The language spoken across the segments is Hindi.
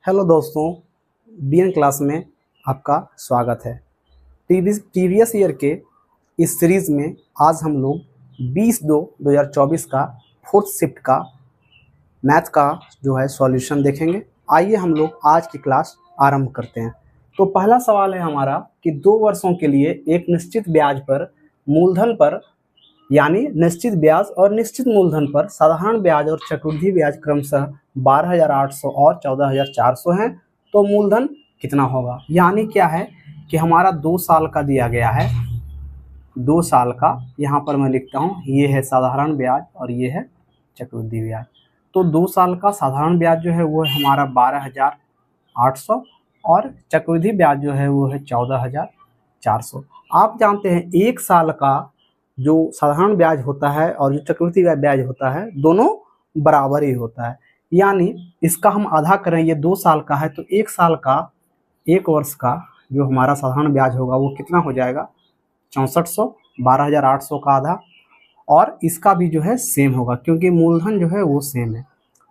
हेलो दोस्तों, बीएन क्लास में आपका स्वागत है। प्रीवियस ईयर के इस सीरीज़ में आज हम लोग 20/2/2024 का फोर्थ शिफ्ट का मैथ का जो है सॉल्यूशन देखेंगे। आइए हम लोग आज की क्लास आरंभ करते हैं। तो पहला सवाल है हमारा कि 2 वर्षों के लिए एक निश्चित ब्याज पर मूलधन पर यानी निश्चित ब्याज और निश्चित मूलधन पर साधारण ब्याज और चक्रवृद्धि ब्याज क्रमशः 12,800 और 14,400 हैं, तो मूलधन कितना होगा। यानी क्या है कि हमारा 2 साल का दिया गया है, 2 साल का यहाँ पर मैं लिखता हूँ, ये है साधारण ब्याज और ये है चक्रवृद्धि ब्याज। तो 2 साल का साधारण ब्याज जो है वो है हमारा 12,800 और चक्रवृद्धि ब्याज जो है वो है 14,400। आप जानते हैं 1 साल का जो साधारण ब्याज होता है और जो चक्रवृद्धि ब्याज होता है दोनों बराबर ही होता है। यानी इसका हम आधा करें, ये 2 साल का है तो 1 साल का 1 वर्ष का जो हमारा साधारण ब्याज होगा वो कितना हो जाएगा 6400, 12,800 का आधा, और इसका भी जो है सेम होगा क्योंकि मूलधन जो है वो सेम है।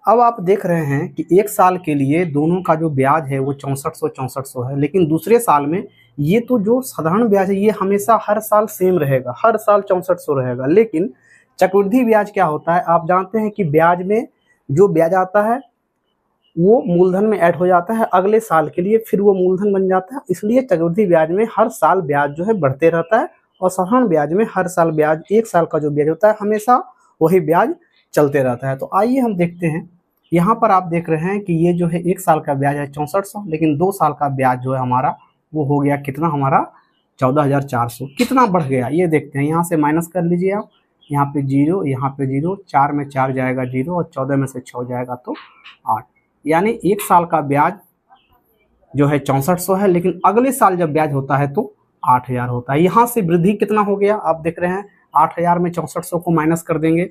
अब आप देख रहे हैं कि 1 साल के लिए दोनों का जो ब्याज है वो 6400 है, लेकिन दूसरे साल में ये तो जो साधारण ब्याज है ये हमेशा हर साल सेम रहेगा, हर साल 6400 रहेगा। लेकिन चक्रवृद्धि ब्याज क्या होता है, आप जानते हैं कि ब्याज में जो ब्याज आता है वो मूलधन में ऐड हो जाता है अगले साल के लिए, फिर वो मूलधन बन जाता है। इसलिए चक्रवृद्धि ब्याज में हर साल ब्याज जो है बढ़ते रहता है और साधारण ब्याज में हर साल ब्याज, 1 साल का जो ब्याज होता है हमेशा वही ब्याज चलते रहता है। तो आइए हम देखते हैं, यहाँ पर आप देख रहे हैं कि ये जो है 1 साल का ब्याज है 6400, लेकिन 2 साल का ब्याज जो है हमारा वो हो गया कितना, हमारा 14,400। कितना बढ़ गया ये देखते हैं, यहाँ से माइनस कर लीजिए आप, यहाँ पे 0, यहाँ पे 0, 4 में 4 जाएगा 0 और 14 में से 6 जाएगा तो 8। यानी 1 साल का ब्याज जो है 6400 है, लेकिन अगले साल जब ब्याज होता है तो 8,000 होता है। यहाँ से वृद्धि कितना हो गया आप देख रहे हैं, 8,000 में 6400 को माइनस कर देंगे।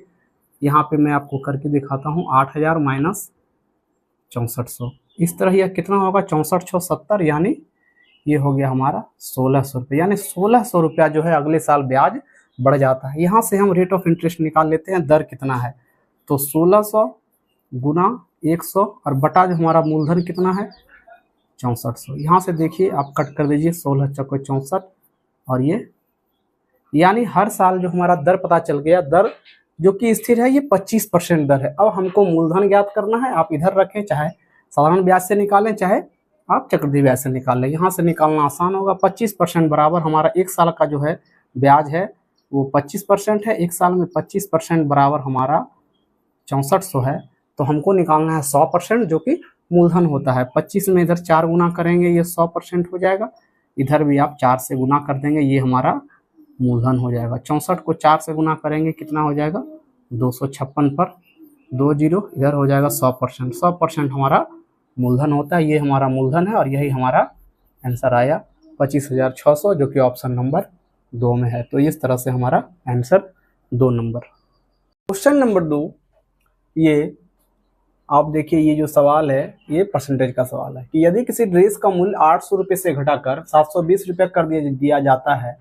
यहाँ पे मैं आपको करके दिखाता हूँ, 8,000 माइनस 6400, इस तरह यह कितना होगा 6470, यानी ये हो गया हमारा 1,600 रुपये। यानी 1,600 रुपया जो है अगले साल ब्याज बढ़ जाता है। यहाँ से हम रेट ऑफ इंटरेस्ट निकाल लेते हैं, दर कितना है, तो 1,600 गुना 100 और बटा जो हमारा मूलधन कितना है 6400। यहाँ से देखिए आप कट कर दीजिए, 16 चौके 64 और ये, यानी हर साल जो हमारा दर पता चल गया, दर जो कि स्थिर है ये 25% दर है। अब हमको मूलधन ज्ञात करना है, आप इधर रखें, चाहे साधारण ब्याज से निकालें चाहे आप चक्रवृद्धि ब्याज से निकाल लें, यहाँ से निकालना आसान होगा। 25% बराबर हमारा 1 साल का जो है ब्याज है वो 25% है, 1 साल में 25% बराबर हमारा 6400 है। तो हमको निकालना है 100% जो कि मूलधन होता है। 25 में इधर 4 गुना करेंगे ये 100% हो जाएगा, इधर भी आप 4 से गुना कर देंगे ये हमारा मूलधन हो जाएगा। 64 को 4 से गुना करेंगे कितना हो जाएगा 256 पर 2 0, इधर हो जाएगा 100%। 100% हमारा मूलधन होता है, ये हमारा मूलधन है और यही हमारा आंसर आया 25,600 जो कि ऑप्शन नंबर 2 में है। तो इस तरह से हमारा आंसर 2 नंबर। क्वेश्चन नंबर 2, ये आप देखिए, ये जो सवाल है ये परसेंटेज का सवाल है कि यदि किसी ड्रेस का मूल्य 800 रुपये से घटाकर 720 रुपये कर दिया जाता है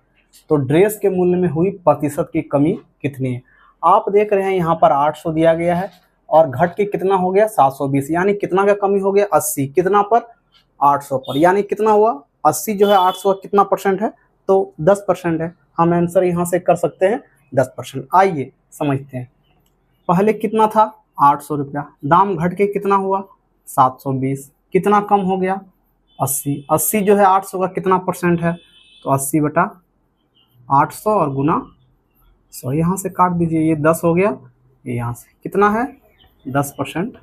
तो ड्रेस के मूल्य में हुई प्रतिशत की कमी कितनी है। आप देख रहे हैं यहाँ पर 800 दिया गया है और घट के कितना हो गया 720, यानी कितना का कमी हो गया 80, कितना पर 800 पर, यानी कितना हुआ 80 जो है 800 कितना परसेंट है तो 10% है। हम आंसर यहाँ से कर सकते हैं 10%। आइए समझते हैं, पहले कितना था 800 रुपया, दाम घट के कितना हुआ 720, कितना कम हो गया 80, 80 जो है 800 का कितना परसेंट है तो 80 बटा 800 और गुना 100, यहाँ से काट दीजिए, ये 10 हो गया, ये यहाँ से कितना है 10%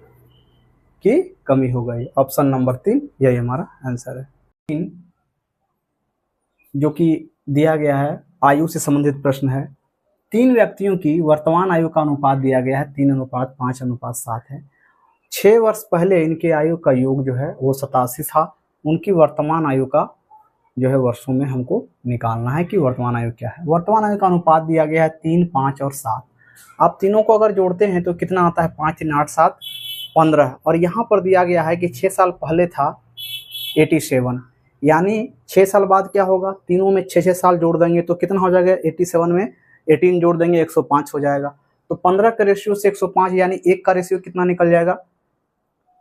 की कमी हो गई। ऑप्शन नंबर 3 यही हमारा आंसर है। 3 जो कि दिया गया है आयु से संबंधित प्रश्न है। 3 व्यक्तियों की वर्तमान आयु का अनुपात दिया गया है 3:5:7 है। 6 वर्ष पहले इनके आयु का योग जो है वो 87 था। उनकी वर्तमान आयु का जो है वर्षों में हमको निकालना है कि वर्तमान आयु क्या है। वर्तमान आयु का अनुपात दिया गया है 3, 5 और 7। आप तीनों को अगर जोड़ते हैं तो कितना आता है 5, 3, 8, 7, 15। और यहाँ पर दिया गया है कि 6 साल पहले था 87, यानी 6 साल बाद क्या होगा, तीनों में 6 साल जोड़ देंगे तो कितना हो जाएगा 87 में 18 जोड़ देंगे 105 हो जाएगा। तो 15 का रेशियो से 105 यानी 1 का रेशियो कितना निकल जाएगा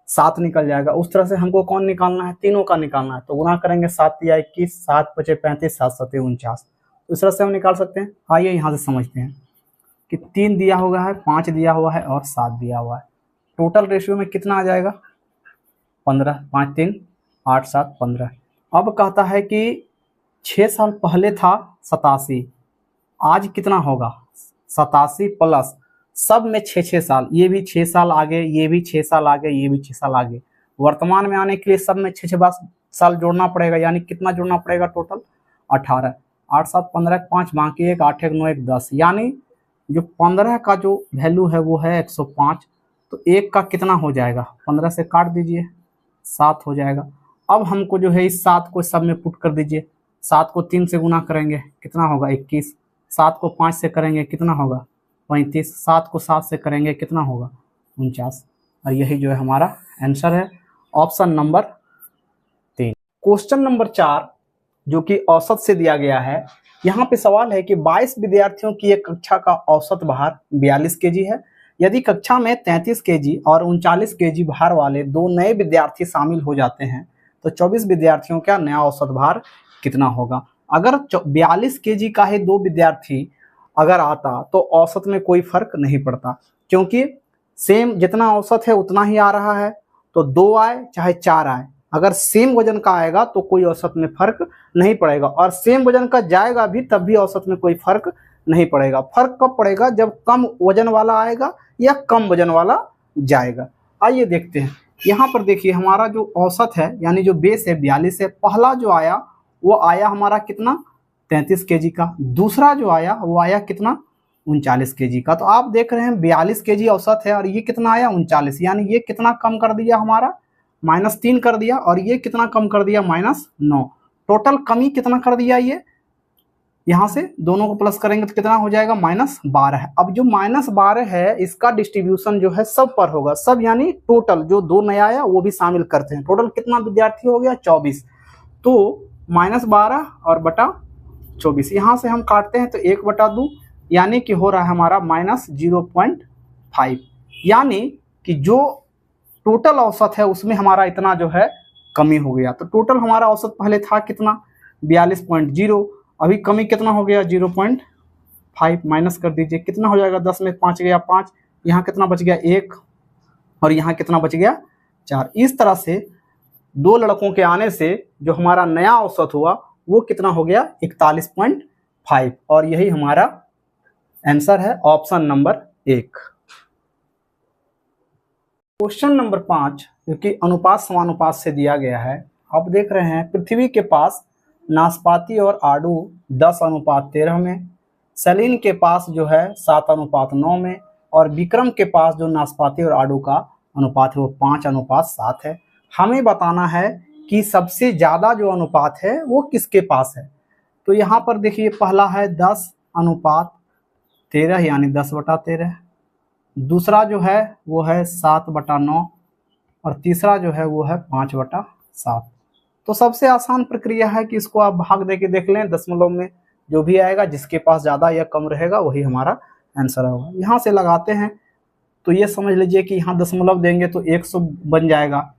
7 निकल जाएगा। उस तरह से हमको कौन निकालना है, तीनों का निकालना है। तो गुना करेंगे 7 या 21, 7 × 5 = 35, 7 × 7 = 49। तो इस तरह से हम निकाल सकते हैं। आइए यहाँ से समझते हैं कि 3 दिया हुआ है, 5 दिया हुआ है और 7 दिया हुआ है। टोटल रेशियो में कितना आ जाएगा, 15। 5 3 8 7 15। अब कहता है कि 6 साल पहले था 87, आज कितना होगा 87 प्लस सब में 6 साल, ये भी 6 साल आगे, ये भी 6 साल आगे, ये भी 6 साल आगे। वर्तमान में आने के लिए सब में 6 साल जोड़ना पड़ेगा, यानी कितना जोड़ना पड़ेगा टोटल 18। 8 7 15 5 बाकी 1 8 1 9 1 10, यानी जो 15 का जो वैल्यू है वो है 105। तो 1 का कितना हो जाएगा, 15 से काट दीजिए 7 हो जाएगा। अब हमको जो है इस 7 को सब में पुट कर दीजिए। 7 को 3 से गुना करेंगे कितना होगा 21, 7 को 5 से करेंगे कितना होगा 35, 7 को 7 से करेंगे कितना होगा 49। और यही जो है हमारा आंसर है, ऑप्शन नंबर 3। क्वेश्चन नंबर 4 जो कि औसत से दिया गया है। यहाँ पे सवाल है कि 22 विद्यार्थियों की एक कक्षा का औसत भार 42 केजी है। यदि कक्षा में 33 केजी और 39 केजी भार वाले 2 नए विद्यार्थी शामिल हो जाते हैं तो 24 विद्यार्थियों का नया औसत भार कितना होगा। अगर 42 केजी का ही 2 विद्यार्थी अगर आता तो औसत में कोई फर्क नहीं पड़ता, क्योंकि सेम जितना औसत है उतना ही आ रहा है। तो 2 आए चाहे 4 आए, अगर सेम वजन का आएगा तो कोई औसत में फर्क नहीं पड़ेगा, और सेम वजन का जाएगा भी तब भी औसत में कोई फर्क नहीं पड़ेगा। फर्क कब पड़ेगा, जब कम वजन वाला आएगा या कम वजन वाला जाएगा। आइए देखते हैं। यहाँ पर देखिए हमारा जो औसत है यानी जो बेस है 42 है। पहला जो आया वो आया हमारा कितना 33 केजी का, दूसरा जो आया वो आया कितना 39 केजी का। तो आप देख रहे हैं 42 केजी औसत है और ये कितना आया 39, यानी ये कितना कम कर दिया हमारा -3 कर दिया, और ये कितना कम कर दिया -9। टोटल कमी कितना कर दिया, ये यहाँ से दोनों को प्लस करेंगे तो कितना हो जाएगा -12। अब जो -12 है इसका डिस्ट्रीब्यूशन जो है सब पर होगा, सब यानी टोटल जो 2 नया आया वो भी शामिल करते हैं। टोटल कितना विद्यार्थी हो गया 24, तो -12 और बटा 24, यहाँ से हम काटते हैं तो 1/2, यानी कि हो रहा है हमारा -0.5, यानी कि जो टोटल औसत है उसमें हमारा इतना जो है कमी हो गया। तो टोटल हमारा औसत पहले था कितना 42.0, अभी कमी कितना हो गया 0.5, माइनस कर दीजिए कितना हो जाएगा, 10 में 5 गया 5, यहाँ कितना बच गया 1, और यहाँ कितना बच गया 4। इस तरह से 2 लड़कों के आने से जो हमारा नया औसत हुआ वो कितना हो गया 41.5, और यही हमारा आंसर है, ऑप्शन नंबर 1। क्वेश्चन नंबर 5 जो कि अनुपात समानुपात से दिया गया है। आप देख रहे हैं पृथ्वी के पास नाशपाती और आड़ू 10:13 में, सलीन के पास जो है 7:9 में, और विक्रम के पास जो नाशपाती और आड़ू का अनुपात है वो 5:7 है। हमें बताना है कि सबसे ज़्यादा जो अनुपात है वो किसके पास है। तो यहाँ पर देखिए पहला है 10:13 यानी 10/13, दूसरा जो है वो है 7/9, और तीसरा जो है वो है 5/7। तो सबसे आसान प्रक्रिया है कि इसको आप भाग दे के देख लें, दशमलव में जो भी आएगा जिसके पास ज़्यादा या कम रहेगा वही हमारा आंसर होगा। यहाँ से लगाते हैं तो ये समझ लीजिए कि यहाँ दशमलव देंगे तो 100 बन जाएगा।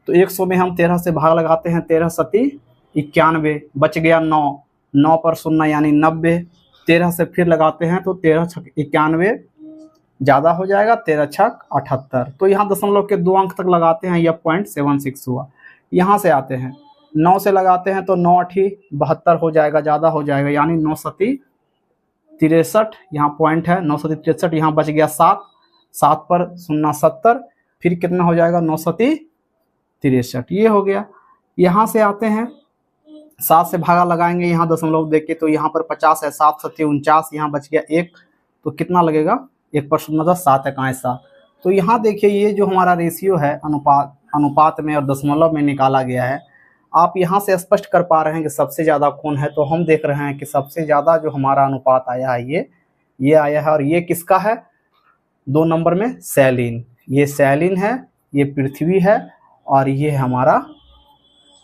तो 100 में हम 13 से भाग लगाते हैं, 13 सती 91, बच गया 9, 9 पर 0 यानी 90। 13 से फिर लगाते हैं तो 13 छक 91 ज़्यादा हो जाएगा, 13 छक 78। तो यहाँ दशमलव के 2 अंक तक लगाते हैं, यह 0.76 हुआ। यहाँ से आते हैं 9 से लगाते हैं तो 9 8 72 हो जाएगा, ज़्यादा हो जाएगा, यानी 9 सती 63, यहाँ पॉइंट है 9 सती 63, यहाँ बच गया 7, 7 पर 0 70, फिर कितना हो जाएगा 9 सती 63, ये हो गया। यहाँ से आते हैं 7 से भागा लगाएंगे यहाँ दशमलव देख के, तो यहाँ पर 50 है, 7 सती 49, यहाँ बच गया 1, तो कितना लगेगा 1 पर 0 7 1 7। तो यहाँ देखिए ये जो हमारा रेशियो है अनुपात में और दशमलव में निकाला गया है, आप यहाँ से स्पष्ट कर पा रहे हैं कि सबसे ज़्यादा कौन है। तो हम देख रहे हैं कि सबसे ज़्यादा जो हमारा अनुपात आया है ये आया है, और ये किसका है 2 नंबर में सैलिन, ये सैलिन है, ये पृथ्वी है, और ये हमारा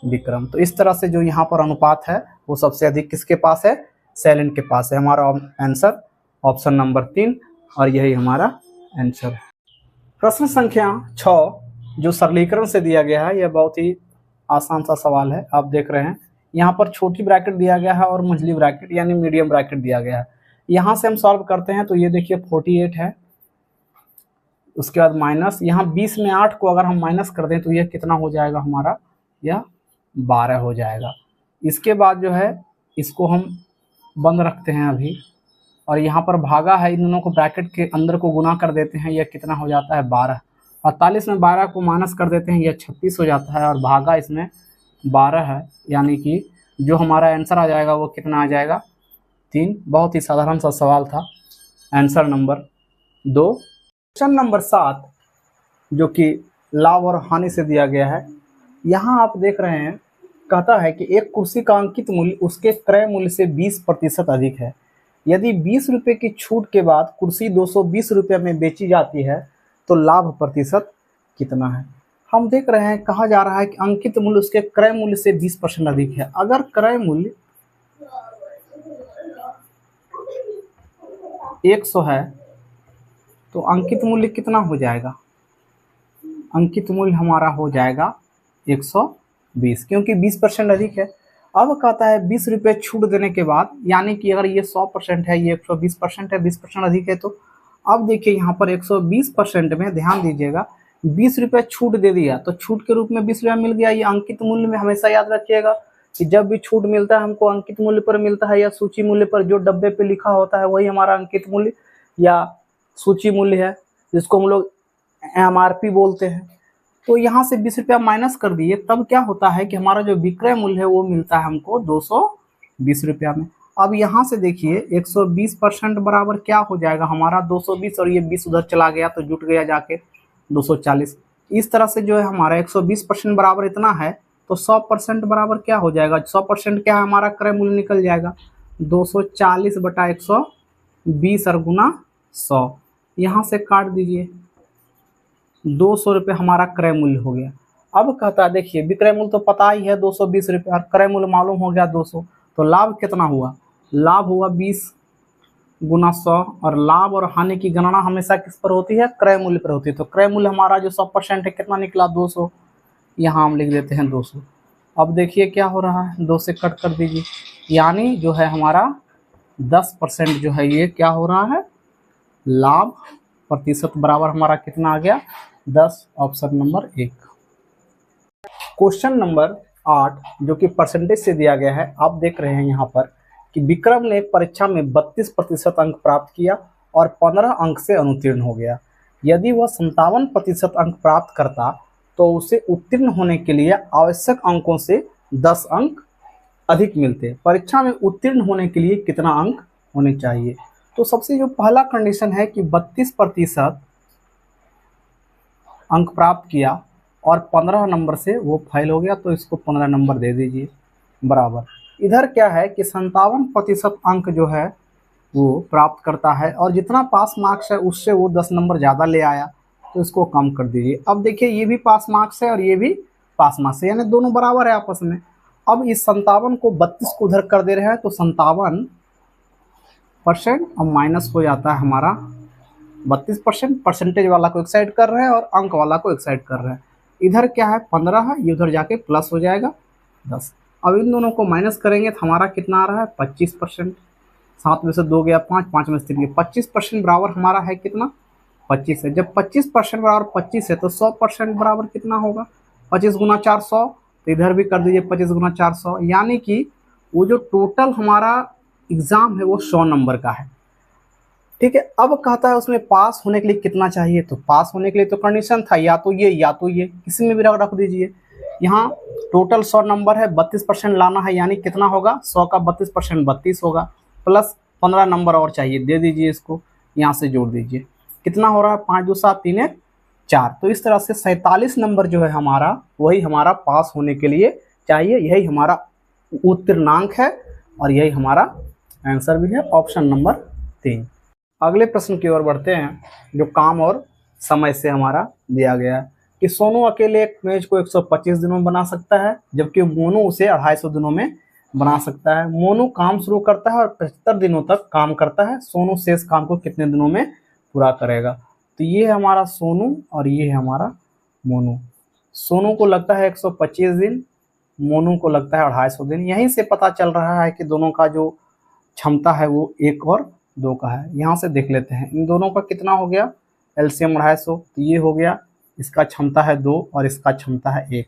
विक्रम। तो इस तरह से जो यहाँ पर अनुपात है वो सबसे अधिक किसके पास है, सैलिन के पास है। हमारा आंसर ऑप्शन नंबर 3, और यही हमारा आंसर है। प्रश्न संख्या 6 जो सरलीकरण से दिया गया है, यह बहुत ही आसान सा सवाल है। आप देख रहे हैं यहाँ पर छोटी ब्रैकेट दिया गया है और मंझली ब्रैकेट यानी मीडियम ब्रैकेट दिया गया है। यहाँ से हम सॉल्व करते हैं तो ये देखिए 48 है, उसके बाद माइनस, यहाँ 20 में 8 को अगर हम माइनस कर दें तो यह कितना हो जाएगा हमारा, यह 12 हो जाएगा। इसके बाद जो है इसको हम बंद रखते हैं अभी, और यहाँ पर भागा है, इन दोनों को ब्रैकेट के अंदर को गुना कर देते हैं, यह कितना हो जाता है 12। 48 में 12 को माइनस कर देते हैं, यह 36 हो जाता है, और भागा इसमें 12 है, यानी कि जो हमारा आंसर आ जाएगा वो कितना आ जाएगा 3। बहुत ही साधारण सा सवाल था। Answer number 2। क्वेश्चन नंबर 7 जो कि लाभ और हानि से दिया गया है, यहाँ आप देख रहे हैं कहता है कि एक कुर्सी का अंकित मूल्य उसके क्रय मूल्य से 20% अधिक है। यदि 20 रुपये की छूट के बाद कुर्सी 220 रुपये में बेची जाती है तो लाभ प्रतिशत कितना है। हम देख रहे हैं कहा जा रहा है कि अंकित मूल्य उसके क्रय मूल्य से 20% अधिक है। अगर क्रय मूल्य 100 है तो अंकित मूल्य कितना हो जाएगा, अंकित मूल्य हमारा हो जाएगा 120, क्योंकि 20% अधिक है। अब कहता है 20 रुपये छूट देने के बाद, यानी कि अगर ये 100% है, ये 120% है, 20% अधिक है, तो अब देखिए यहाँ पर 120% में ध्यान दीजिएगा 20 रुपये छूट दे दिया तो छूट के रूप में 20 रुपया मिल गया। ये अंकित मूल्य में हमेशा याद रखिएगा कि जब भी छूट मिलता है हमको अंकित मूल्य पर मिलता है, या सूची मूल्य पर जो डब्बे पे लिखा होता है वही हमारा अंकित मूल्य या सूची मूल्य है, जिसको हम लोग MRP बोलते हैं। तो यहाँ से 20 रुपया माइनस कर दिए, तब क्या होता है कि हमारा जो विक्रय मूल्य है वो मिलता है हमको 220 रुपया में। अब यहाँ से देखिए 120% बराबर क्या हो जाएगा हमारा 220, और ये 20 उधर चला गया तो जुट गया जाके 240। इस तरह से जो है हमारा 120% बराबर इतना है, तो 100% बराबर क्या हो जाएगा, 100% क्या है हमारा क्रय मूल्य निकल जाएगा 240 बटा 120 और गुना 100। यहाँ से काट दीजिए, 200 रुपये हमारा क्रय मूल्य हो गया। अब कहता है देखिए विक्रय मूल्य तो पता ही है 220 रुपये, और क्रय मूल्य मालूम हो गया 200, तो लाभ कितना हुआ, लाभ हुआ 20 गुना 100। और लाभ और हानि की गणना हमेशा किस पर होती है, क्रय मूल्य पर होती है। तो क्रय मूल्य हमारा जो 100% है कितना निकला 200, यहाँ हम लिख देते हैं 200। अब देखिए क्या हो रहा है, 2 से कट कर दीजिए, यानी जो है हमारा 10% जो है ये क्या हो रहा है, लाभ प्रतिशत बराबर हमारा कितना आ गया 10, ऑप्शन नंबर 1। क्वेश्चन नंबर 8 जो कि परसेंटेज से दिया गया है, आप देख रहे हैं यहाँ पर कि विक्रम ने परीक्षा में 32% अंक प्राप्त किया और 15 अंक से अनुत्तीर्ण हो गया। यदि वह 57% अंक प्राप्त करता तो उसे उत्तीर्ण होने के लिए आवश्यक अंकों से 10 अंक अधिक मिलते। परीक्षा में उत्तीर्ण होने के लिए कितना अंक होने चाहिए। तो सबसे जो पहला कंडीशन है कि 32% अंक प्राप्त किया और 15 नंबर से वो फेल हो गया, तो इसको 15 नंबर दे दीजिए बराबर। इधर क्या है कि 57% अंक जो है वो प्राप्त करता है और जितना पास मार्क्स है उससे वो 10 नंबर ज़्यादा ले आया, तो इसको कम कर दीजिए। अब देखिए ये भी पास मार्क्स है और ये भी पास मार्क्स है, यानी दोनों बराबर है आपस में। अब इस 57 को 32 को उधर कर दे रहे हैं, तो 57% अब माइनस हो जाता है हमारा 32%। परसेंटेज वाला को एक साइड कर रहे हैं और अंक वाला को एक साइड कर रहे हैं। इधर क्या है 15 है, ये उधर जाके प्लस हो जाएगा 10। अब इन दोनों को माइनस करेंगे तो हमारा कितना आ रहा है 25%। 7 में से 2 गया 5, 5 में से 3 गया, 25% बराबर हमारा है कितना 25 है। जब 25% बराबर 25 है तो 100% बराबर कितना होगा 25 गुना 400, तो इधर भी कर दीजिए 25 गुना 400, यानी कि वो जो टोटल हमारा एग्ज़ाम है वो 100 नंबर का है। ठीक है, अब कहता है उसमें पास होने के लिए कितना चाहिए, तो पास होने के लिए तो कंडीशन था या तो ये या तो ये, किसी में भी रख दीजिए। यहाँ टोटल 100 नंबर है, 32% लाना है, यानी कितना होगा 100 का 32% 32 होगा, प्लस 15 नंबर और चाहिए, दे दीजिए इसको, यहाँ से जोड़ दीजिए, कितना हो रहा है 5 2 7 3 1 4। तो इस तरह से 47 नंबर जो है हमारा वही हमारा पास होने के लिए चाहिए, यही हमारा उत्तीर्णांक है और यही हमारा आंसर भी है, ऑप्शन नंबर 3। अगले प्रश्न की ओर बढ़ते हैं, जो काम और समय से हमारा दिया गया है कि सोनू अकेले एक मेज को 125 दिनों में बना सकता है, जबकि मोनू उसे 250 दिनों में बना सकता है। मोनू काम शुरू करता है और 75 दिनों तक काम करता है, सोनू शेष काम को कितने दिनों में पूरा करेगा। तो ये है हमारा सोनू और ये है हमारा मोनू। सोनू को लगता है 125 दिन, मोनू को लगता है 250 दिन। यहीं से पता चल रहा है कि दोनों का जो क्षमता है वो 1 और 2 का है। यहाँ से देख लेते हैं इन दोनों का कितना हो गया, एलसीएम 250, तो ये हो गया, इसका क्षमता है 2 और इसका क्षमता है 1।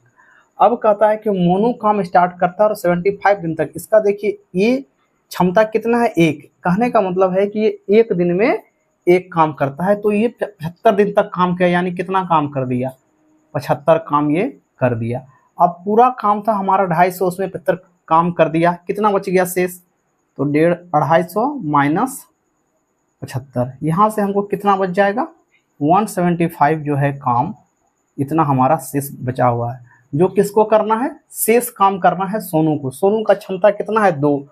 अब कहता है कि मोनू काम स्टार्ट करता है और 75 दिन तक, इसका देखिए ये क्षमता कितना है 1, कहने का मतलब है कि ये 1 दिन में 1 काम करता है, तो ये 75 दिन तक काम किया, यानी कितना काम कर दिया, 75 काम ये कर दिया। अब पूरा काम था हमारा 250, उसमें 75 काम कर दिया, कितना बच गया शेष, तो 250 माइनस 75, यहाँ से हमको कितना बच जाएगा, 175 जो है काम, इतना हमारा शेष बचा हुआ है। जो किसको करना है, शेष काम करना है सोनू को। सोनू का क्षमता कितना है 2,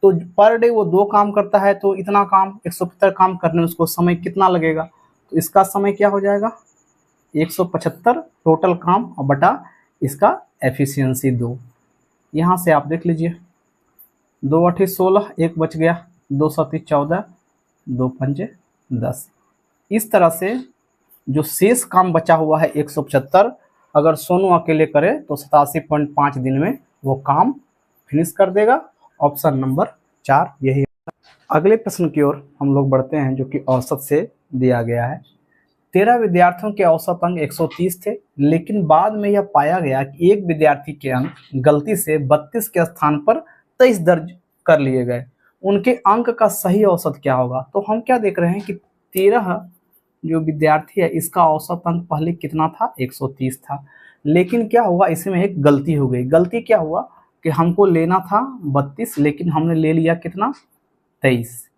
तो पर डे वो 2 काम करता है, तो इतना काम 175 काम करने में उसको समय कितना लगेगा, तो इसका समय क्या हो जाएगा 175 टोटल काम और बटा इसका एफिशिएंसी 2। यहाँ से आप देख लीजिए 2 8 16, 1 बच गया, 2 7 14, 2 5 10। इस तरह से जो शेष काम बचा हुआ है 175, अगर सोनू अकेले करे तो 87.5 दिन में वो काम फिनिश कर देगा। ऑप्शन नंबर 4 यही। अगले प्रश्न की ओर हम लोग बढ़ते हैं, जो कि औसत से दिया गया है। 13 विद्यार्थियों के औसत अंक 130 थे, लेकिन बाद में यह पाया गया कि एक विद्यार्थी के अंक गलती से 32 के स्थान पर 23 दर्ज कर लिए गए। उनके अंक का सही औसत क्या होगा। तो हम क्या देख रहे हैं कि 13 जो विद्यार्थी है इसका औसत अंक पहले कितना था 130 था, लेकिन क्या हुआ इसमें एक गलती हो गई। गलती क्या हुआ कि हमको लेना था 32, लेकिन हमने ले लिया कितना 23।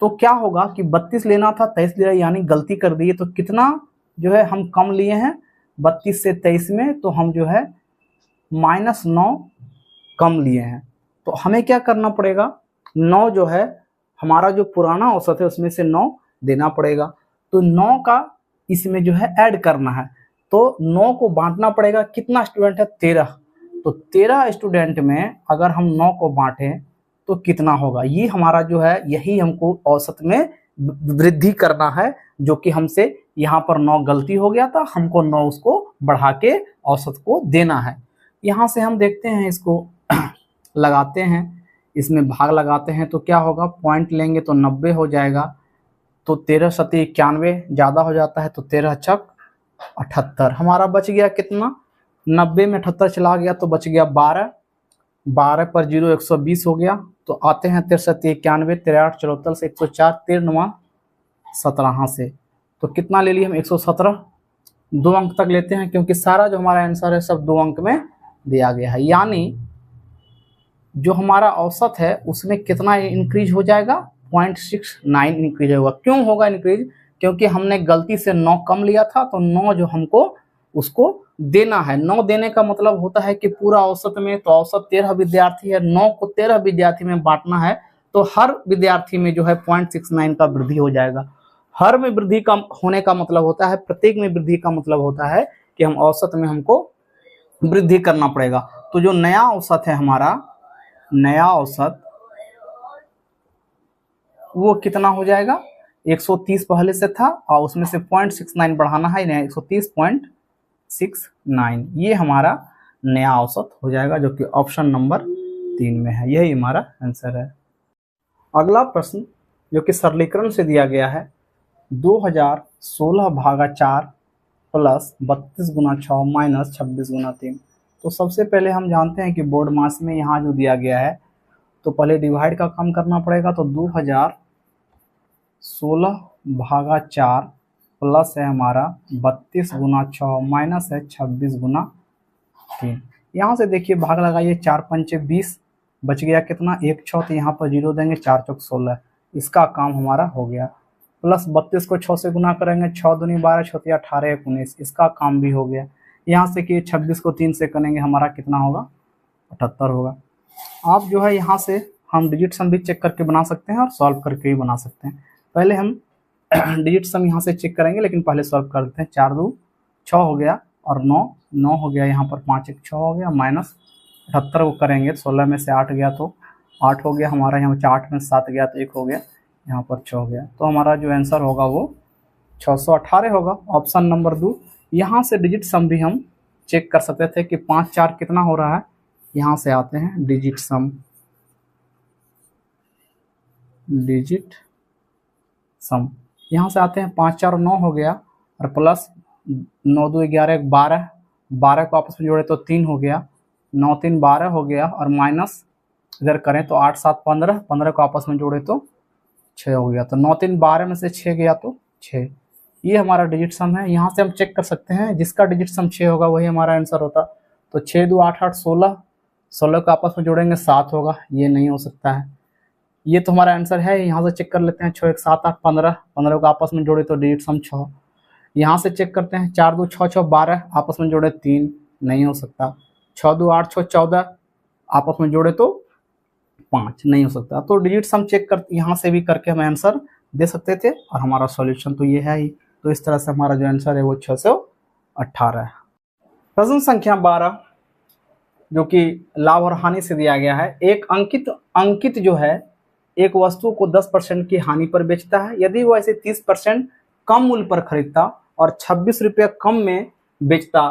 तो क्या होगा कि 32 लेना था 23 लिया, यानी गलती कर दी। तो कितना जो है हम कम लिए हैं 32 से 23 में, तो हम जो है -9 कम लिए हैं। तो हमें क्या करना पड़ेगा, 9 जो है हमारा जो पुराना औसत है उसमें से 9 देना पड़ेगा। तो 9 का इसमें जो है ऐड करना है, तो 9 को बांटना पड़ेगा। कितना स्टूडेंट है 13, तो 13 स्टूडेंट में अगर हम 9 को बांटें तो कितना होगा, ये हमारा जो है यही हमको औसत में वृद्धि करना है, जो कि हमसे यहाँ पर 9 गलती हो गया था, हमको 9 उसको बढ़ा के औसत को देना है। यहाँ से हम देखते हैं इसको लगाते हैं, इसमें भाग लगाते हैं तो क्या होगा, पॉइंट लेंगे तो 90 हो जाएगा। तो 13 7 91 ज़्यादा हो जाता है, तो 13 छक 78 हमारा बच गया कितना, 90 में 78 चला गया तो बच गया 12, 12 पर 0 120 हो गया। तो आते हैं 13 7 91, 83 74 से 104, 13 17 से, तो कितना ले लिए हम 117, 2 अंक तक लेते हैं, क्योंकि सारा जो हमारा आंसर है सब 2 अंक में दिया गया है। यानी जो हमारा औसत है उसमें कितना इंक्रीज हो जाएगा, 0.69 इंक्रीज होगा। क्यों होगा इंक्रीज, क्योंकि हमने गलती से 9 कम लिया था, तो 9 जो हमको उसको देना है। 9 देने का मतलब होता है कि पूरा औसत में, तो औसत 13 विद्यार्थी है, 9 को 13 विद्यार्थी में बांटना है, तो हर विद्यार्थी में जो है 0.69 का वृद्धि हो जाएगा। हर में वृद्धि का होने का मतलब होता है, प्रत्येक में वृद्धि का मतलब होता है कि हम औसत में हमको वृद्धि करना पड़ेगा। तो जो नया औसत है हमारा, नया औसत वो कितना हो जाएगा, 130 पहले से था और उसमें से 0.69 बढ़ाना है, 130.69, ये हमारा नया औसत हो जाएगा, जो कि ऑप्शन नंबर 3 में है। यही हमारा आंसर है। अगला प्रश्न जो कि सरलीकरण से दिया गया है, 2016/4 प्लस 32 गुना 6 माइनस 26 गुना 3। तो सबसे पहले हम जानते हैं कि बोर्ड मास में यहाँ जो दिया गया है, तो पहले डिवाइड का काम करना पड़ेगा। तो 2016/4 प्लस है हमारा 32 गुना 6 माइनस है 26 गुना 3। यहाँ से देखिए भाग लगाइए, 4 5 20, बच गया कितना 1 6, तो यहाँ पर 0 देंगे, 4 चौक 16, इसका काम हमारा हो गया। प्लस 32 को 6 से गुना करेंगे, 6 दूनी 12, 6 18 19, इसका काम भी हो गया। यहाँ से कि 26 को 3 से करेंगे, हमारा कितना होगा 78 होगा। आप जो है यहाँ से हम डिजिट सम भी चेक करके बना सकते हैं और सॉल्व करके भी बना सकते हैं। पहले हम डिजिट सम यहाँ से चेक करेंगे, लेकिन पहले सॉल्व कर देते हैं। 4 2 6 हो गया और 9 9 हो गया, यहाँ पर 5 1 6 हो गया, माइनस 78 को करेंगे, 16 में से 8 गया तो 8 हो गया हमारा, यहाँ पर 8 में 7 गया तो 1 हो गया, यहाँ पर 6 हो गया। तो हमारा जो आंसर होगा वो 618 होगा। ऑप्शन नंबर 2 यहाँ से डिजिट सम भी हम चेक कर सकते थे कि 5 4 कितना हो रहा है। यहाँ से आते हैं डिजिट सम, यहाँ से आते हैं 5 4 9 हो गया, और प्लस 9 2 11 12, 12 को आपस में जोड़े तो 3 हो गया, 9 3 12 हो गया, और माइनस इधर करें तो 8 7 15, 15 को आपस में जोड़े तो 6 हो गया। तो 9 3 12 में से 6 गया तो 6। ये हमारा डिजिट सम है। यहाँ से हम चेक कर सकते हैं जिसका डिजिट सम 6 होगा वही हमारा आंसर होता। तो 6 2 8 8 16, 16 को आपस में जोड़ेंगे 7 होगा, ये नहीं हो सकता है। ये तो हमारा आंसर है। यहाँ से चेक कर लेते हैं 6 1 7 8 15, 15 को आपस में जोड़े तो डिजिट सम 6। यहाँ से चेक करते हैं 4 2 6 6 12, आपस में जोड़े 3, नहीं हो सकता। 6 2 8 6 14, आपस में जोड़े तो 5, नहीं हो सकता। तो डिजिट सम चेक कर यहाँ से भी करके हम आंसर दे सकते थे, और हमारा सॉल्यूशन तो ये है ही। तो इस तरह से हमारा जो आंसर है वो 618 है। प्रश्न संख्या 12 जो कि लाभ और हानि से दिया गया है। एक अंकित जो है एक वस्तु को 10% की हानि पर बेचता है। यदि वो ऐसे 30% कम मूल्य पर खरीदता और 26 रुपये कम में बेचता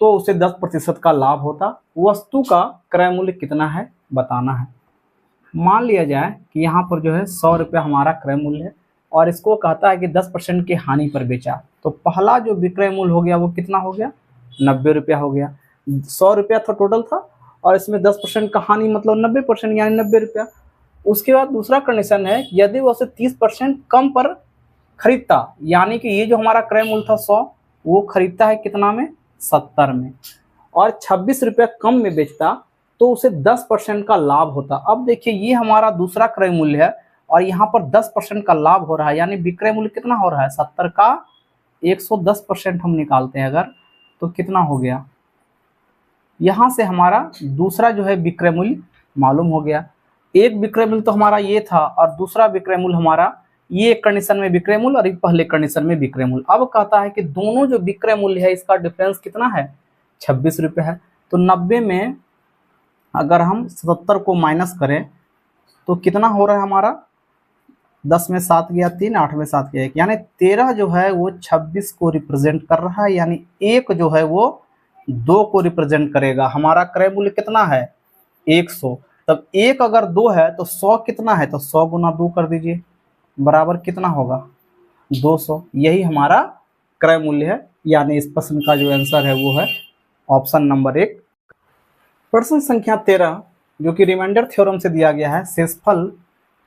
तो उसे 10% का लाभ होता। वस्तु का क्रय मूल्य कितना है बताना है। मान लिया जाए कि यहाँ पर जो है 100 रुपया हमारा क्रय मूल्य है, और इसको कहता है कि 10% की हानि पर बेचा। तो पहला जो विक्रय मूल्य हो गया वो कितना हो गया, 90 रुपया हो गया। 100 रुपया था टोटल था, और इसमें 10% का हानि मतलब 90%, यानी 90 रुपया। उसके बाद दूसरा कंडीशन है यदि वो उसे 30% कम पर खरीदता, यानी कि ये जो हमारा क्रय मूल्य था 100, वो खरीदता है कितना में, 70 में, और 26 रुपया कम में बेचता तो उसे 10% का लाभ होता। अब देखिए ये हमारा दूसरा क्रय मूल्य है, और यहाँ पर 10% का लाभ हो रहा है, यानी विक्रय मूल्य कितना हो रहा है, 70 का 110% हम निकालते हैं अगर, तो कितना हो गया। यहाँ से हमारा दूसरा जो है विक्रय मूल्य मालूम हो गया। एक विक्रय मूल्य तो हमारा ये था, और दूसरा विक्रय मूल्य हमारा ये एक कंडीशन में विक्रय मूल्य और एक पहले कंडीशन में विक्रय मूल्य। अब कहता है कि दोनों जो विक्रय मूल्य है इसका डिफरेंस कितना है, 26 रुपये है। तो 90 में अगर हम 77 को माइनस करें तो कितना हो रहा है हमारा, 10 में 7 गया 3, 8 में 7 गया 1, यानी 13 जो है वो 26 को रिप्रेजेंट कर रहा है, यानी 1 जो है वो 2 को रिप्रेजेंट करेगा। हमारा क्रय मूल्य कितना है 100, तब 1 अगर 2 है तो 100 कितना है, तो 100 गुना 2 कर दीजिए, बराबर कितना होगा 200। यही हमारा क्रय मूल्य है, यानी इस प्रश्न का जो आंसर है वो है ऑप्शन नंबर 1। प्रश्न संख्या 13 जो कि रिमाइंडर थ्योरम से दिया गया है, शेषफल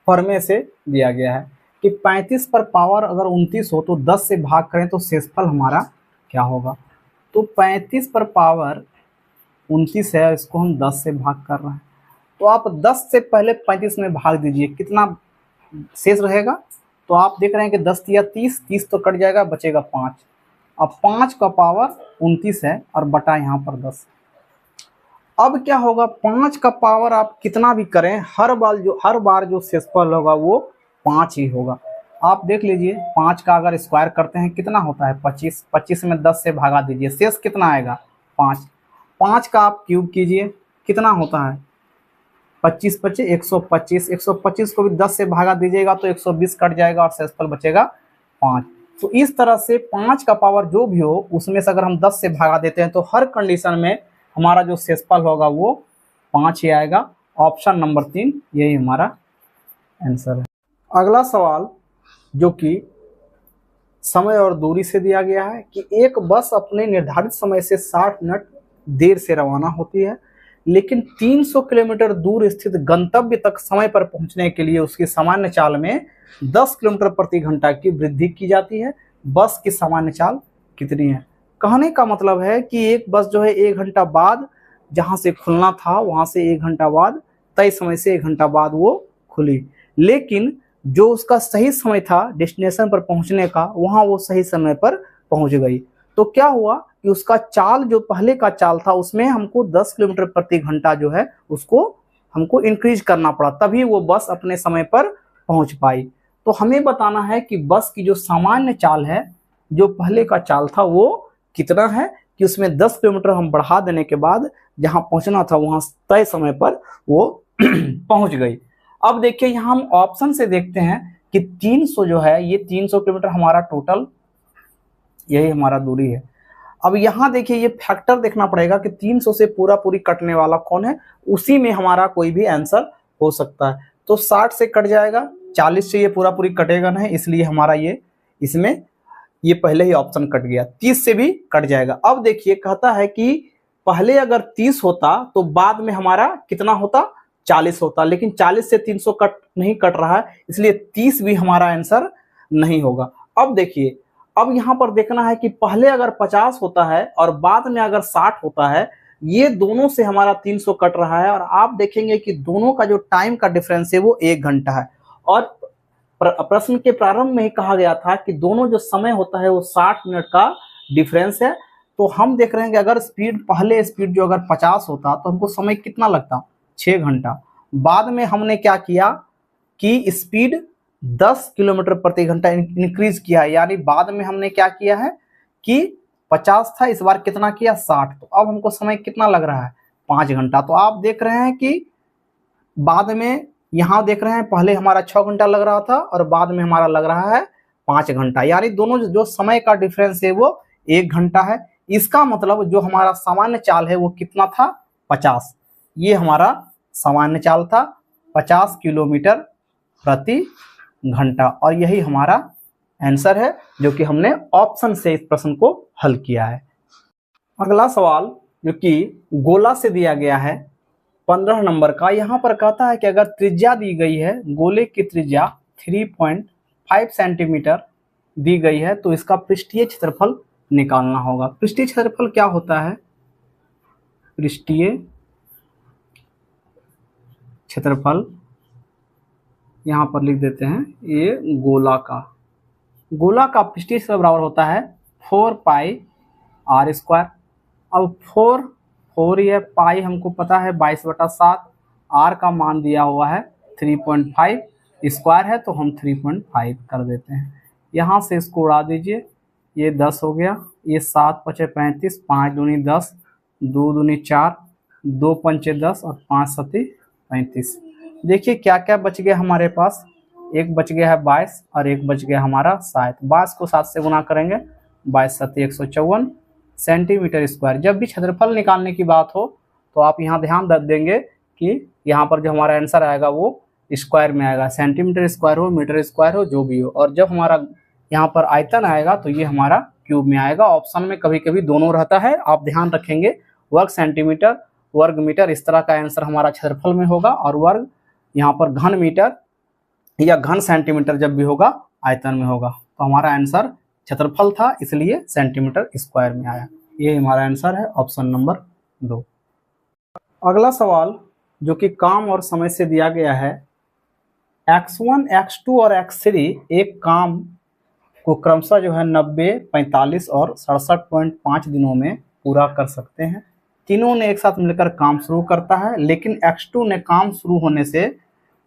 प्रमेय से दिया गया है कि 35 पर पावर अगर 29 हो तो 10 से भाग करें तो शेषफल हमारा क्या होगा। तो 35 पर पावर 29 है, इसको हम 10 से भाग कर रहे हैं, तो आप 10 से पहले 35 में भाग दीजिए, कितना शेष रहेगा। तो आप देख रहे हैं कि 10 या 30, 30 तो कट जाएगा, बचेगा 5। अब 5 का पावर 29 है और बटा यहाँ पर 10। अब क्या होगा, 5 का पावर आप कितना भी करें, हर बार जो शेषफल होगा वो 5 ही होगा। आप देख लीजिए 5 का अगर स्क्वायर करते हैं कितना होता है 25, 25 में 10 से भागा दीजिए, शेष कितना आएगा 5। 5 का आप क्यूब कीजिए, कितना होता है 25 25 125, 125 को भी 10 से भागा दीजिएगा तो 120 कट जाएगा और शेषफल बचेगा 5। तो इस तरह से 5 का पावर जो भी हो उसमें से अगर हम 10 से भागा देते हैं तो हर कंडीशन में हमारा जो शेषफल होगा वो 5 ही आएगा। ऑप्शन नंबर 3 यही हमारा आंसर है। अगला सवाल जो कि समय और दूरी से दिया गया है कि एक बस अपने निर्धारित समय से 60 मिनट देर से रवाना होती है, लेकिन 300 किलोमीटर दूर स्थित गंतव्य तक समय पर पहुंचने के लिए उसकी सामान्य चाल में 10 किलोमीटर प्रति घंटा की वृद्धि की जाती है। बस की सामान्य चाल कितनी है। कहने का मतलब है कि एक बस जो है 1 घंटा बाद जहां से खुलना था वहां से 1 घंटा बाद, तय समय से 1 घंटा बाद वो खुली, लेकिन जो उसका सही समय था डेस्टिनेशन पर पहुंचने का वहां वो सही समय पर पहुंच गई। तो क्या हुआ कि उसका चाल जो पहले का चाल था उसमें हमको 10 किलोमीटर प्रति घंटा जो है उसको हमको इंक्रीज करना पड़ा, तभी वो बस अपने समय पर पहुंच पाई। तो हमें बताना है कि बस की जो सामान्य चाल है, जो पहले का चाल था वो कितना है, कि उसमें 10 किलोमीटर हम बढ़ा देने के बाद जहां पहुंचना था वहां तय समय पर वो पहुंच गई। अब देखिए यहाँ हम ऑप्शन से देखते हैं कि 300 जो है ये 300 किलोमीटर हमारा टोटल यही हमारा दूरी है। अब यहाँ देखिए ये फैक्टर देखना पड़ेगा कि 300 से पूरा पूरी कटने वाला कौन है, उसी में हमारा कोई भी आंसर हो सकता है। तो 60 से कट जाएगा, 40 से ये पूरा पूरी कटेगा नहीं, इसलिए हमारा ये इसमें ये पहले ही ऑप्शन कट गया। 30 से भी कट जाएगा। अब देखिए कहता है कि पहले अगर 30 होता तो बाद में हमारा कितना होता, 40 होता, लेकिन 40 से 300 नहीं कट रहा है, इसलिए 30 भी हमारा आंसर नहीं होगा। अब देखिए, अब यहां पर देखना है कि पहले अगर 50 होता है और बाद में अगर 60 होता है, ये दोनों से हमारा 300 कट रहा है, और आप देखेंगे कि दोनों का जो टाइम का डिफरेंस है वो 1 घंटा है। और प्रश्न के प्रारंभ में ही कहा गया था कि दोनों जो समय होता है वो 60 मिनट का डिफरेंस है। तो हम देख रहे हैं कि अगर स्पीड, पहले स्पीड जो अगर 50 होता तो हमको समय कितना लगता, 6 घंटा। बाद में हमने क्या किया कि स्पीड 10 किलोमीटर प्रति घंटा इंक्रीज किया, यानी बाद में हमने क्या किया है कि 50 था, इस बार कितना किया, 60। तो अब हमको समय कितना लग रहा है, 5 घंटा। तो आप देख रहे हैं कि बाद में यहाँ देख रहे हैं पहले हमारा 6 घंटा लग रहा था और बाद में हमारा लग रहा है 5 घंटा, यानी दोनों जो समय का डिफरेंस है वो 1 घंटा है। इसका मतलब जो हमारा सामान्य चाल है वो कितना था, 50। ये हमारा सामान्य चाल था 50 किलोमीटर प्रति घंटा, और यही हमारा आंसर है जो कि हमने ऑप्शन से इस प्रश्न को हल किया है। अगला सवाल जो कि गोला से दिया गया है 15 नंबर का, यहाँ पर कहता है कि अगर त्रिज्या दी गई है, गोले की त्रिज्या 3.5 सेंटीमीटर दी गई है, तो इसका पृष्ठीय क्षेत्रफल निकालना होगा। पृष्ठीय क्षेत्रफल क्या होता है, पृष्ठीय क्षेत्रफल यहाँ पर लिख देते हैं, ये गोला का पृष्ठीय क्षेत्रफल बराबर होता है 4 पाई आर स्क्वायर। अब 4 ये पाई हमको पता है 22/7, आर का मान दिया हुआ है 3.5, स्क्वायर है तो हम 3.5 कर देते हैं। यहाँ से इसको उड़ा दीजिए, ये 10 हो गया, ये 7 × 5 = 35, 5 दूनी 10, 2 दूनी 4, 2 पंचे 10 और 5 सती 35। देखिए क्या क्या बच गया हमारे पास, एक बच गया है 22 और एक बच गया हमारा 7। 22 को 7 से गुना करेंगे, 22 सती 154 सेंटीमीटर स्क्वायर। जब भी क्षेत्रफल निकालने की बात हो तो आप यहाँ ध्यान देंगे कि यहाँ पर जो हमारा आंसर आएगा वो स्क्वायर में आएगा, सेंटीमीटर स्क्वायर हो, मीटर स्क्वायर हो, जो भी हो। और जब हमारा यहाँ पर आयतन आएगा तो ये हमारा क्यूब में आएगा। ऑप्शन में कभी कभी दोनों रहता है, आप ध्यान रखेंगे, वर्ग सेंटीमीटर, वर्ग मीटर, इस तरह का आंसर हमारा क्षेत्रफल में होगा, और वर्ग यहाँ पर घन मीटर या घन सेंटीमीटर जब भी होगा आयतन में होगा। तो हमारा आंसर क्षेत्रफल था, इसलिए सेंटीमीटर स्क्वायर में आया। ये हमारा आंसर है ऑप्शन नंबर 2। अगला सवाल जो कि काम और समय से दिया गया है, x1, x2 और x3 एक काम को क्रमशः जो है 90, 45 और 67.5 दिनों में पूरा कर सकते हैं। तीनों ने एक साथ मिलकर काम शुरू करता है, लेकिन x2 ने काम शुरू होने से,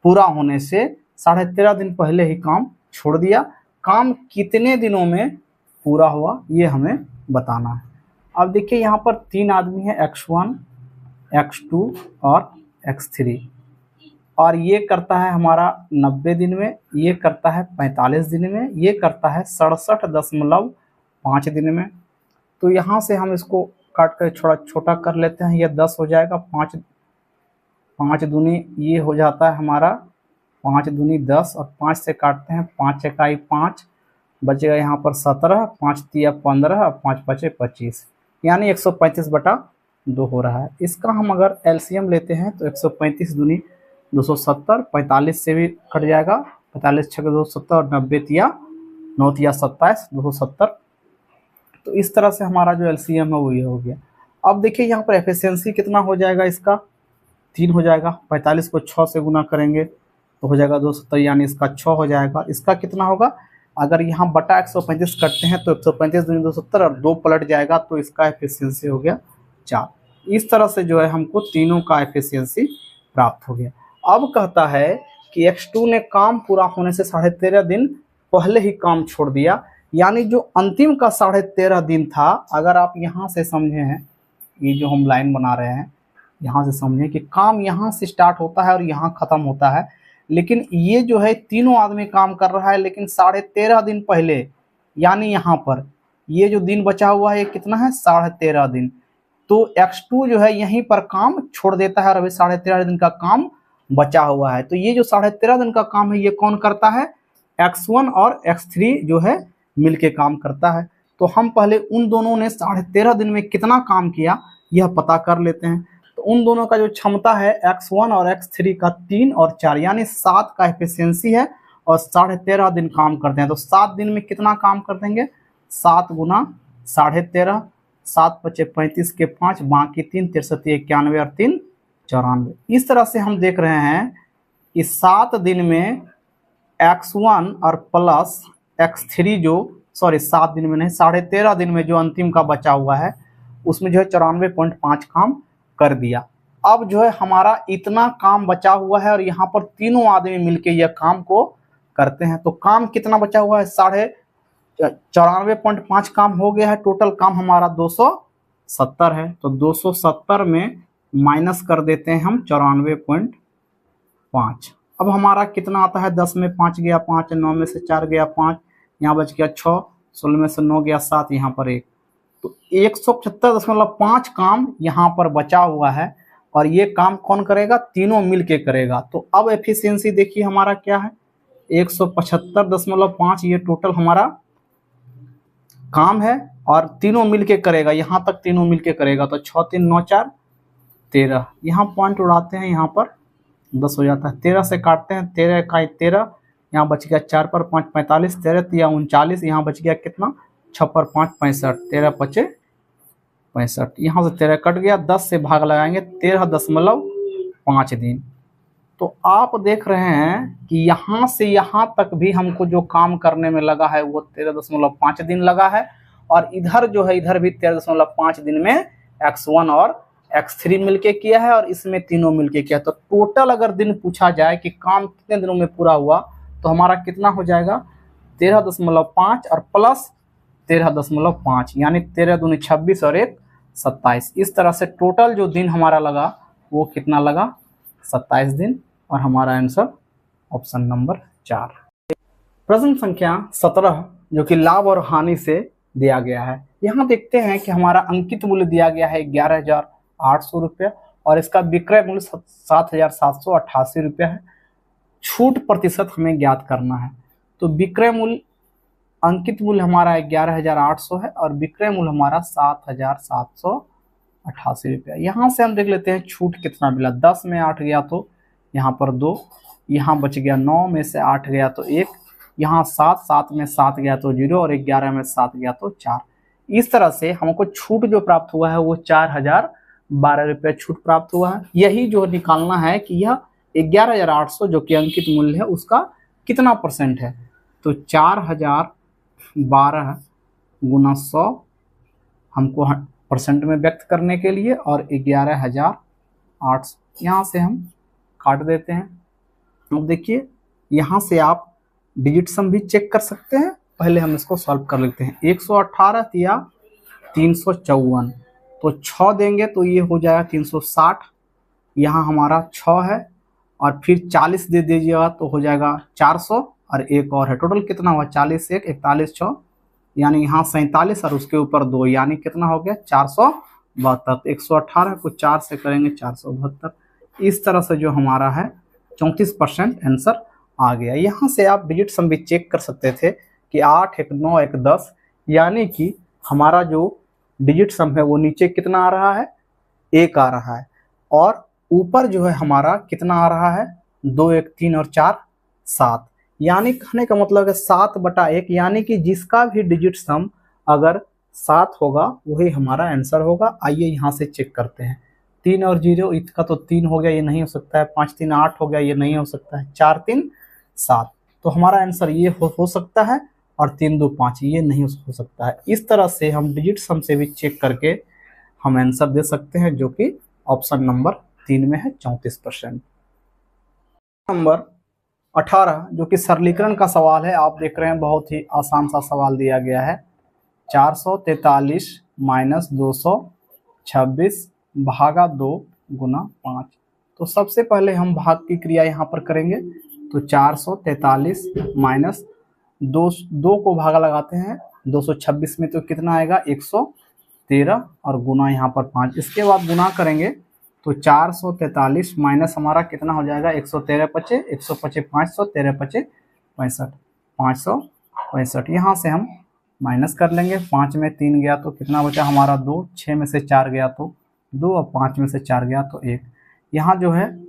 पूरा होने से 13.5 दिन पहले ही काम छोड़ दिया। काम कितने दिनों में पूरा हुआ ये हमें बताना है। अब देखिए यहाँ पर 3 आदमी हैं, x1, x2 और x3, और ये करता है हमारा 90 दिन में, ये करता है 45 दिन में, ये करता है 67.5 दिन में। तो यहाँ से हम इसको काट कर छोटा कर लेते हैं, ये 10 हो जाएगा, 5 दूनी ये हो जाता है हमारा 5 दूनी 10, और 5 से काटते हैं, 5 × 5 बचेगा यहाँ पर 17, 5 × 15 और 5 × 5 = 25, यानी 135/2 हो रहा है। इसका हम अगर एलसीएम लेते हैं तो 135 दूनी 270, 45 से भी कट जाएगा, 45 × 6 = 270 और 90 × 9 × 27, 270। तो इस तरह से हमारा जो एलसीएम है वो ये हो गया। अब देखिए यहाँ पर एफिशिएंसी कितना हो जाएगा, इसका 3 हो जाएगा, 45 को 6 से गुना करेंगे तो हो जाएगा 270, यानी इसका 6 हो जाएगा। इसका कितना होगा, अगर यहाँ बटा 135 करते हैं तो 135 दूनी 270 और 2 पलट जाएगा, तो इसका एफिशिएंसी हो गया 4। इस तरह से जो है हमको तीनों का एफिशिएंसी प्राप्त हो गया। अब कहता है कि x2 ने काम पूरा होने से 13.5 दिन पहले ही काम छोड़ दिया, यानी जो अंतिम का 13.5 दिन था, अगर आप यहाँ से समझे हैं, ये जो हम लाइन बना रहे हैं यहाँ से समझें कि काम यहाँ से स्टार्ट होता है और यहाँ ख़त्म होता है, लेकिन ये जो है तीनों आदमी काम कर रहा है, लेकिन 13.5 दिन पहले, यानी यहाँ पर ये जो दिन बचा हुआ है ये कितना है 13.5 दिन। तो x2 जो है यहीं पर काम छोड़ देता है और अभी 13.5 दिन का काम बचा हुआ है। तो ये जो 13.5 दिन का काम है ये कौन करता है, x1 और x3 जो है मिलके काम करता है। तो हम पहले उन दोनों ने 13.5 दिन में कितना काम किया यह पता कर लेते हैं। तो उन दोनों का जो क्षमता है x1 और x3 का 3 और 4 यानी 7 का एफिशिएंसी है और 13.5 दिन काम करते हैं। तो 7 दिन में कितना काम कर देंगे, 7 गुना 13.5, 7 पचे 35 के 5, बाकी 3 तिरसठी 91 और 3 94। इस तरह से हम देख रहे हैं कि 7 दिन में x1 और प्लस x3 जो 7 दिन में नहीं 13.5 दिन में जो अंतिम का बचा हुआ है उसमें जो है 94.5 काम कर दिया। अब जो है हमारा इतना काम बचा हुआ है और यहाँ पर तीनों आदमी मिलके यह काम को करते हैं। तो काम कितना बचा हुआ है, 94.5 काम हो गया है। टोटल काम हमारा 270 है। तो 270 में माइनस कर देते हैं हम 94.5। अब हमारा कितना आता है, 10 में 5 गया 5, 9 में से 4 गया 5, यहाँ बच गया 6, 16 में से 9 गया 7, यहाँ पर 1। तो 175.5 काम यहाँ पर बचा हुआ है और ये काम कौन करेगा, तीनों मिल के करेगा। तो अब एफिशिएंसी देखिए हमारा क्या है, 175.5 ये टोटल हमारा काम है और तीनों मिलके करेगा, यहाँ तक तीनों मिलके करेगा। तो 6 3 9 4 13, यहाँ पॉइंट उड़ाते हैं, यहाँ पर 10 हो जाता है। 13 से काटते हैं, 13 इकाई 13, यहाँ बच गया 4 पर 5 45, 13 या 39, यहाँ बच गया कितना 6 पर 5 65, 13 पचे 65, यहाँ से 13 कट गया, 10 से भाग लगाएंगे 13.5 दिन। तो आप देख रहे हैं कि यहाँ से यहाँ तक भी हमको जो काम करने में लगा है वो 13.5 दिन लगा है और इधर जो है इधर भी 13.5 दिन में x1 और x3 मिलके किया है और इसमें तीनों मिलके किया। तो टोटल अगर दिन पूछा जाए कि काम कितने दिनों में पूरा हुआ तो हमारा कितना हो जाएगा 13.5 और प्लस 13.5 यानी 13 दूनी 26 और 1 27। इस तरह से टोटल जो दिन हमारा लगा वो कितना लगा 27 दिन और हमारा आंसर ऑप्शन नंबर 4। प्रश्न संख्या 17 जो कि लाभ और हानि से दिया गया है। यहाँ देखते हैं कि हमारा अंकित मूल्य दिया गया है 11,800 रुपये और इसका विक्रय मूल्य 7,788 रुपये है। छूट प्रतिशत हमें ज्ञात करना है। तो विक्रय मूल्य अंकित मूल्य हमारा 11,800 है और विक्रय मूल्य हमारा 7,788 रुपया। यहाँ से हम देख लेते हैं छूट कितना मिला। 10 में 8 गया तो यहाँ पर 2, यहाँ बच गया 9 में से 8 गया तो 1, यहाँ 7 में 7 गया तो 0 और 11 में 7 गया तो 4। इस तरह से हमको छूट जो प्राप्त हुआ है वो 4,012 रुपये छूट प्राप्त हुआ है। यही जो निकालना है कि यह 11,800 जो कि अंकित मूल्य है उसका कितना परसेंट है। तो 4,012 गुना 100 हमको परसेंट में व्यक्त करने के लिए और 11,800 यहाँ से हम काट देते हैं। अब देखिए यहाँ से आप डिजिट सम भी चेक कर सकते हैं। पहले हम इसको सॉल्व कर लेते हैं। 118 या 354, तो 6 देंगे तो ये हो जाएगा 360, यहाँ हमारा 6 है और फिर 40 दे दीजिएगा तो हो जाएगा 400 और एक और है। टोटल कितना हुआ 40 1 41 6 यानी यहाँ 47 और उसके ऊपर 2 यानी कितना हो गया 472। 118 को 4 से करेंगे 472। इस तरह से जो हमारा है 34% आंसर आ गया। यहाँ से आप डिजिट सम भी चेक कर सकते थे कि 8 1 9 1 10 यानी कि हमारा जो डिजिट सम है वो नीचे कितना आ रहा है 1 आ रहा है और ऊपर जो है हमारा कितना आ रहा है 2 1 3 और 4 7। यानी कहने का मतलब है 7/1 यानी कि जिसका भी डिजिट सम अगर 7 होगा वही हमारा आंसर होगा। आइए यहाँ से चेक करते हैं। 3 और 0 इसका तो 3 हो गया, ये नहीं हो सकता है। 5 3 8 हो गया, ये नहीं हो सकता है। 4 3 7 तो हमारा आंसर ये हो सकता है और 3 2 5 ये नहीं हो सकता है। इस तरह से हम डिजिट सम से भी चेक करके हम आंसर दे सकते हैं जो कि ऑप्शन नंबर 3 में है 34%। नंबर 18 जो कि सरलीकरण का सवाल है। आप देख रहे हैं बहुत ही आसान सा सवाल दिया गया है। 443 माइनस 226 भागा 2 गुना 5। तो सबसे पहले हम भाग की क्रिया यहाँ पर करेंगे। तो 443 माइनस 2 को भागा लगाते हैं 226 में तो कितना आएगा 113 और गुना यहाँ पर 5। इसके बाद गुना करेंगे तो 443 माइनस हमारा कितना हो जाएगा 113 पचे 155 500 13 पचे 65 565। यहाँ से हम माइनस कर लेंगे। 5 में 3 गया तो कितना बचा हमारा 2, 6 में से 4 गया तो 2 और 5 में से 4 गया तो 1। यहाँ जो है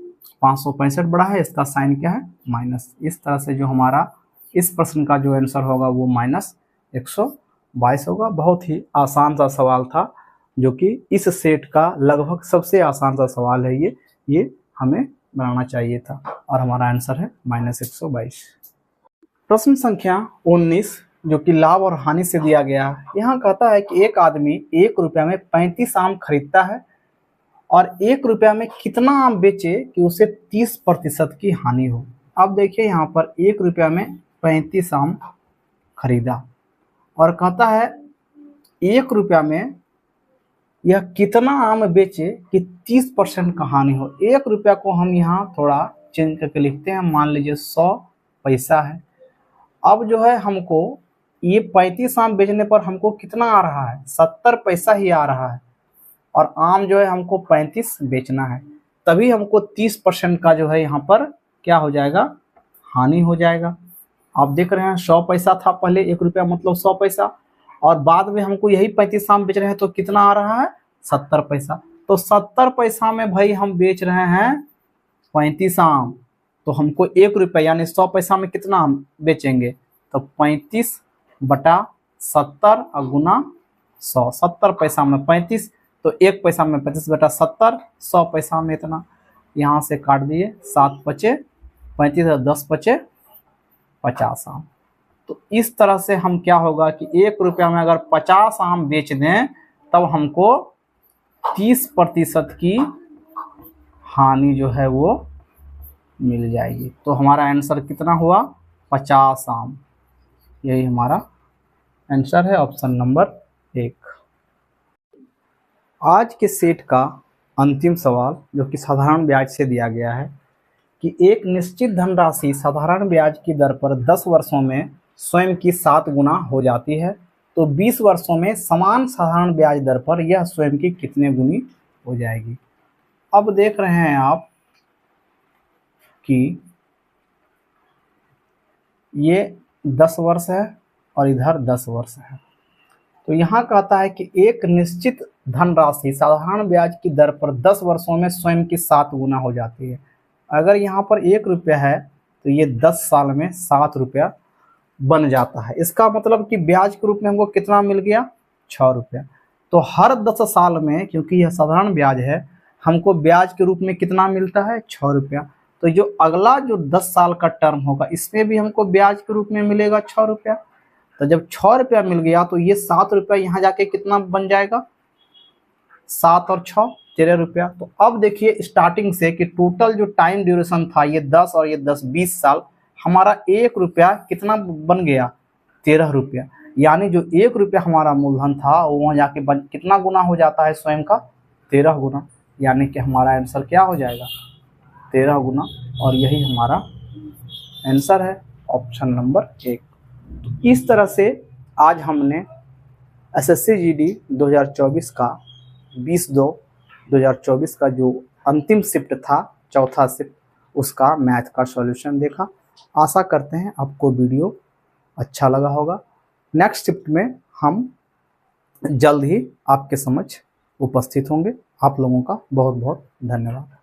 565 बड़ा है, इसका साइन क्या है माइनस। इस तरह से जो हमारा इस प्रश्न का जो आंसर होगा वो -122 होगा। बहुत ही आसान सा सवाल था, जो कि इस सेट का लगभग सबसे आसान सा सवाल है। ये हमें बनाना चाहिए था और हमारा आंसर है -122। प्रश्न संख्या 19 जो कि लाभ और हानि से दिया गया है। यहाँ कहता है कि एक आदमी 1 रुपया में 35 आम खरीदता है और 1 रुपया में कितना आम बेचे कि उसे 30% की हानि हो। अब देखिए यहाँ पर 1 रुपया में 35 आम खरीदा और कहता है 1 रुपया में यह कितना आम बेचे कि 30% का हानि हो। 1 रुपया को हम यहाँ थोड़ा चेंज करके लिखते हैं, मान लीजिए 100 पैसा है। अब जो है हमको ये 35 आम बेचने पर हमको कितना आ रहा है 70 पैसा ही आ रहा है और आम जो है हमको 35 बेचना है, तभी हमको 30% का जो है यहाँ पर क्या हो जाएगा हानि हो जाएगा। आप देख रहे हैं 100 पैसा था पहले, 1 रुपया मतलब 100 पैसा, और बाद में हमको यही 35 आम बेच रहे हैं तो कितना आ रहा है 70 पैसा। तो 70 पैसा में भाई हम बेच रहे हैं 35 आम, तो हमको 1 रुपया यानी 100 पैसा में कितना हम बेचेंगे तो 35/70 और गुना 100। 70 पैसा में 35 तो 1 पैसा में 35/70, 100 पैसा में इतना। यहाँ से काट दिए 7 पचे 35 और 10 पचे 50 आम। तो इस तरह से हम क्या होगा कि 1 रुपया में अगर 50 आम बेच दें तब हमको 30% की हानि जो है वो मिल जाएगी। तो हमारा आंसर कितना हुआ 50 आम। यही हमारा आंसर है, ऑप्शन नंबर 1। आज के सेट का अंतिम सवाल जो कि साधारण ब्याज से दिया गया है कि एक निश्चित धनराशि साधारण ब्याज की दर पर 10 वर्षों में स्वयं की 7 गुना हो जाती है, तो 20 वर्षों में समान साधारण ब्याज दर पर यह स्वयं की कितने गुनी हो जाएगी। अब देख रहे हैं आप कि ये 10 वर्ष है और इधर 10 वर्ष है। तो यहाँ कहता है कि एक निश्चित धनराशि साधारण ब्याज की दर पर 10 वर्षों में स्वयं की 7 गुना हो जाती है। अगर यहाँ पर 1 रुपया है तो ये 10 साल में 7 रुपया बन जाता है। इसका मतलब कि ब्याज के रूप में हमको कितना मिल गया 6 रुपया। तो हर 10 साल में, क्योंकि यह साधारण ब्याज है, हमको ब्याज के रूप में कितना मिलता है 6 रुपया। तो जो अगला जो 10 साल का टर्म होगा इसमें भी हमको ब्याज के रूप में मिलेगा 6 रुपया। तो जब 6 रुपया मिल गया तो ये 7 रुपया यहाँ जाके कितना बन जाएगा 7 और 6 13 रुपया। तो अब देखिए स्टार्टिंग से कि टोटल जो टाइम ड्यूरेशन था ये 10 और ये 10 20 साल, हमारा 1 रुपया कितना बन गया 13 रुपया। यानी जो 1 रुपया हमारा मूलधन था वो वहाँ जाके कितना गुना हो जाता है स्वयं का 13 गुना। यानी कि हमारा आंसर क्या हो जाएगा 13 गुना, और यही हमारा आंसर है, ऑप्शन नंबर 1। तो इस तरह से आज हमने एसएससी जीडी 2024 का 20/2/2024 का जो अंतिम शिफ्ट था, चौथा शिफ्ट, उसका मैथ का सॉल्यूशन देखा। आशा करते हैं आपको वीडियो अच्छा लगा होगा। नेक्स्ट शिफ्ट में हम जल्द ही आपके समक्ष उपस्थित होंगे। आप लोगों का बहुत बहुत धन्यवाद।